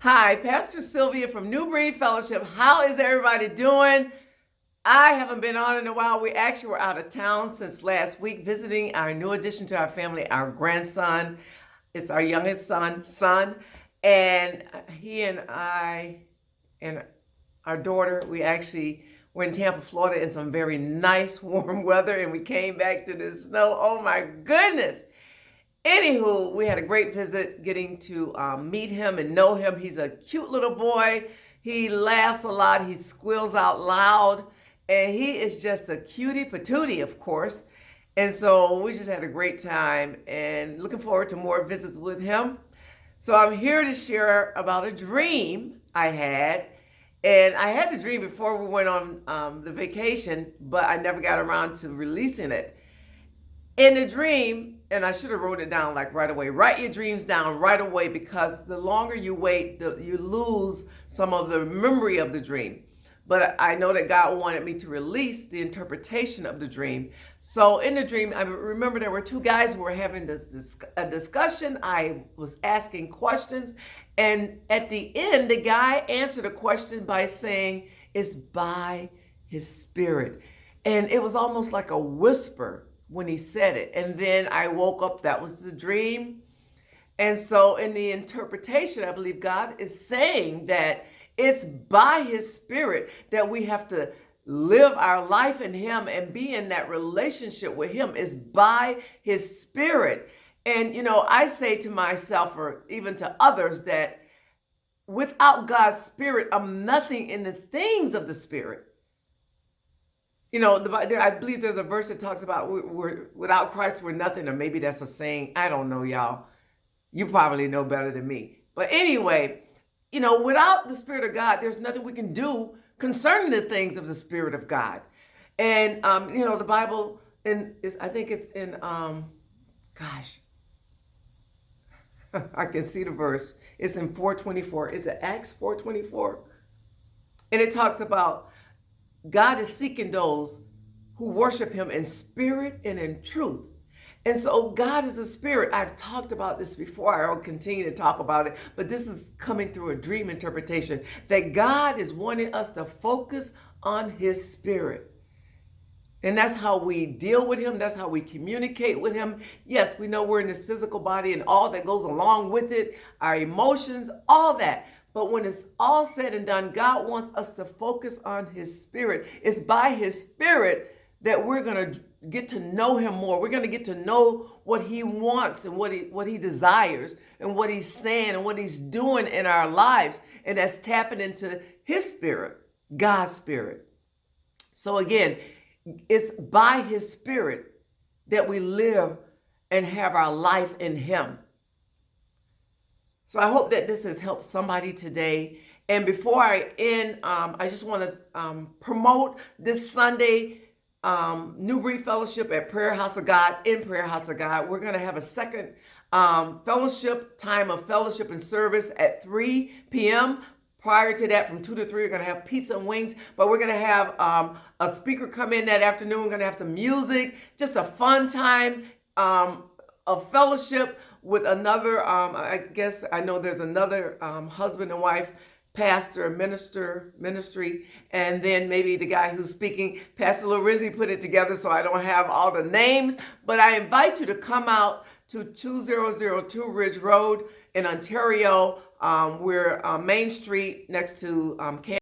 Hi, Pastor Sylvia from New Breed Fellowship. How is everybody doing? I haven't been on in a while. We actually were out of town since last week visiting our new addition to our family, our grandson. It's our youngest son. And he and I and our daughter, we actually were in Tampa, Florida in some very nice warm weather, and we came back to the snow. Oh my goodness. Anywho, we had a great visit getting to meet him and know him. He's a cute little boy. He laughs a lot. He squeals out loud. And he is just a cutie patootie, of course. And so we just had a great time and looking forward to more visits with him. So I'm here to share about a dream I had. And I had the dream before we went on the vacation, but I never got around to releasing it. In the dream, and I should have wrote it down like right away. Write your dreams down right away, because the longer you wait, you lose some of the memory of the dream. But I know that God wanted me to release the interpretation of the dream. So in the dream, I remember there were two guys who were having a discussion. I was asking questions. And at the end, the guy answered a question by saying, "It's by his spirit." And it was almost like a whisper when he said it. And then I woke up, that was the dream. And so in the interpretation, I believe God is saying that it's by his spirit that we have to live our life in him and be in that relationship with him. Is by his spirit. And, I say to myself or even to others that without God's spirit, I'm nothing in the things of the spirit. I believe there's a verse that talks about we're without Christ, we're nothing, or maybe that's a saying. I don't know, y'all. You probably know better than me. But anyway, without the Spirit of God, there's nothing we can do concerning the things of the Spirit of God. And, the Bible, I think it's in, I can see the verse. It's in 4:24. Is it Acts 4:24? And it talks about God is seeking those who worship him in spirit and in truth. And so God is a spirit. I've talked about this before. I will continue to talk about it. But this is coming through a dream interpretation, that God is wanting us to focus on his spirit. And that's how we deal with him. That's how we communicate with him. Yes, we know we're in this physical body and all that goes along with it, our emotions, all that. But when it's all said and done, God wants us to focus on his spirit. It's by his spirit that we're going to get to know him more. We're going to get to know what he wants and what he desires and what he's saying and what he's doing in our lives. And that's tapping into his spirit, God's spirit. So again, it's by his spirit that we live and have our life in him. So I hope that this has helped somebody today. And before I end, I just want to promote this Sunday New Breed Fellowship at Prayer House of God, in Prayer House of God. We're going to have a second fellowship, time of fellowship and service at 3 p.m. Prior to that, from 2 to 3, we're going to have pizza and wings. But we're going to have a speaker come in that afternoon. We're going to have some music, just a fun time of fellowship with another, I guess I know there's another husband and wife pastor, ministry, and then maybe the guy who's speaking. Pastor Lorizzi put it together, so I don't have all the names, but I invite you to come out to 2002 Ridge Road in Ontario. We're Main Street next to